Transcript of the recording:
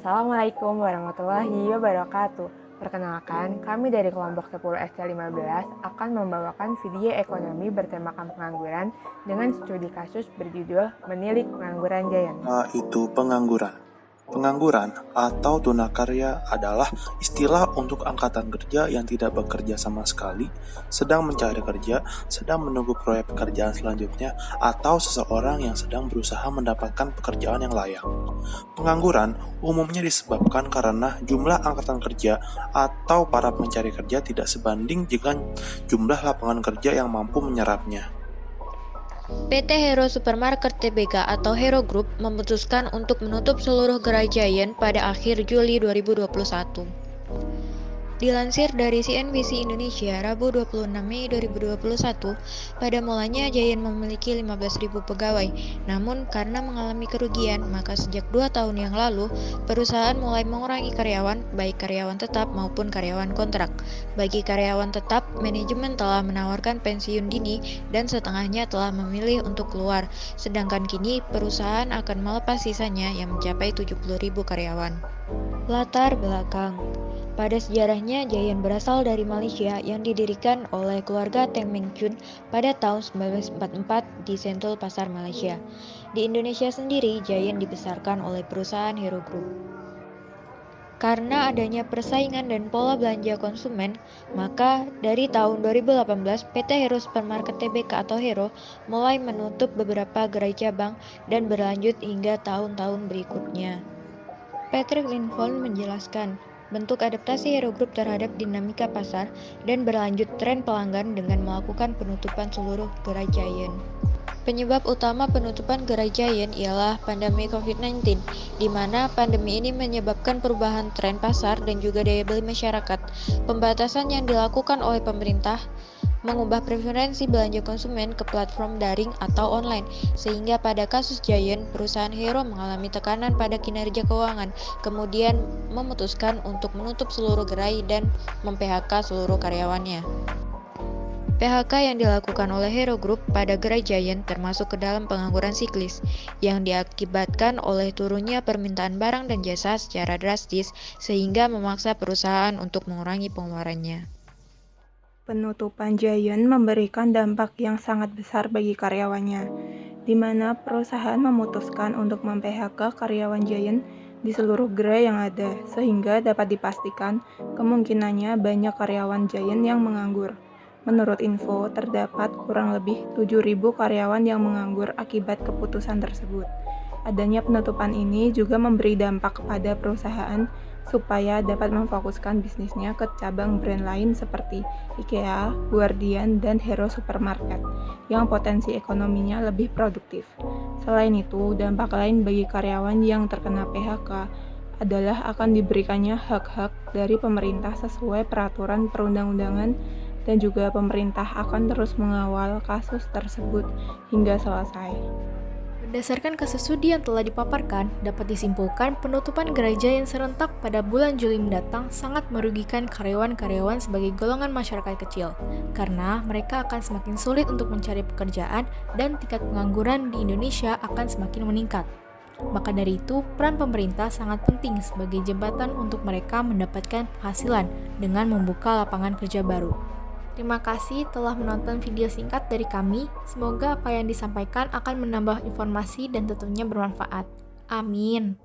Assalamualaikum warahmatullahi wabarakatuh. Perkenalkan, kami dari kelompok 10 ST15 akan membawakan video ekonomi bertemakan pengangguran dengan studi kasus berjudul Menilik Pengangguran Giant. Itu pengangguran. Pengangguran atau tunakarya adalah istilah untuk angkatan kerja yang tidak bekerja sama sekali, sedang mencari kerja, sedang menunggu proyek pekerjaan selanjutnya, atau seseorang yang sedang berusaha mendapatkan pekerjaan yang layak. Pengangguran umumnya disebabkan karena jumlah angkatan kerja atau para pencari kerja tidak sebanding dengan jumlah lapangan kerja yang mampu menyerapnya. PT Hero Supermarket Tbk atau Hero Group memutuskan untuk menutup seluruh gerai Giant pada akhir Juli 2021. Dilansir dari CNBC Indonesia, Rabu 26 Mei 2021, pada mulanya Giant memiliki 15.000 pegawai. Namun karena mengalami kerugian, maka sejak 2 tahun yang lalu, perusahaan mulai mengurangi karyawan, baik karyawan tetap maupun karyawan kontrak. Bagi karyawan tetap, manajemen telah menawarkan pensiun dini dan setengahnya telah memilih untuk keluar. Sedangkan kini, perusahaan akan melepas sisanya yang mencapai 70.000 karyawan. Latar belakang. Pada sejarahnya, Giant berasal dari Malaysia yang didirikan oleh keluarga Teng Meng Chun pada tahun 1944 di Sentul Pasar, Malaysia. Di Indonesia sendiri, Giant dibesarkan oleh perusahaan Hero Group. Karena adanya persaingan dan pola belanja konsumen, maka dari tahun 2018 PT Hero Supermarket Tbk atau Hero mulai menutup beberapa gerai cabang dan berlanjut hingga tahun-tahun berikutnya. Patrick Linford menjelaskan, bentuk adaptasi Hero Group terhadap dinamika pasar dan berlanjut tren pelanggan dengan melakukan penutupan seluruh gerai Giant. Penyebab utama penutupan gerai Giant ialah pandemi COVID-19, di mana pandemi ini menyebabkan perubahan tren pasar dan juga daya beli masyarakat. Pembatasan yang dilakukan oleh pemerintah mengubah preferensi belanja konsumen ke platform daring atau online, sehingga pada kasus Giant, perusahaan Hero mengalami tekanan pada kinerja keuangan, kemudian memutuskan untuk menutup seluruh gerai dan mem-PHK seluruh karyawannya. PHK yang dilakukan oleh Hero Group pada gerai Giant termasuk ke dalam pengangguran siklis, yang diakibatkan oleh turunnya permintaan barang dan jasa secara drastis, sehingga memaksa perusahaan untuk mengurangi pengeluarannya. Penutupan Giant memberikan dampak yang sangat besar bagi karyawannya, di mana perusahaan memutuskan untuk mem-PHK karyawan Giant di seluruh gerai yang ada, sehingga dapat dipastikan kemungkinannya banyak karyawan Giant yang menganggur. Menurut info, terdapat kurang lebih 7.000 karyawan yang menganggur akibat keputusan tersebut. Adanya penutupan ini juga memberi dampak kepada perusahaan supaya dapat memfokuskan bisnisnya ke cabang brand lain seperti IKEA, Guardian, dan Hero Supermarket yang potensi ekonominya lebih produktif. Selain itu, dampak lain bagi karyawan yang terkena PHK adalah akan diberikannya hak-hak dari pemerintah sesuai peraturan perundang-undangan, dan juga pemerintah akan terus mengawal kasus tersebut hingga selesai. Berdasarkan kasus studi yang telah dipaparkan, dapat disimpulkan penutupan gerai Giant serentak pada bulan Juli mendatang sangat merugikan karyawan-karyawan sebagai golongan masyarakat kecil, karena mereka akan semakin sulit untuk mencari pekerjaan dan tingkat pengangguran di Indonesia akan semakin meningkat. Maka dari itu, peran pemerintah sangat penting sebagai jembatan untuk mereka mendapatkan penghasilan dengan membuka lapangan kerja baru. Terima kasih telah menonton video singkat dari kami. Semoga apa yang disampaikan akan menambah informasi dan tentunya bermanfaat. Amin.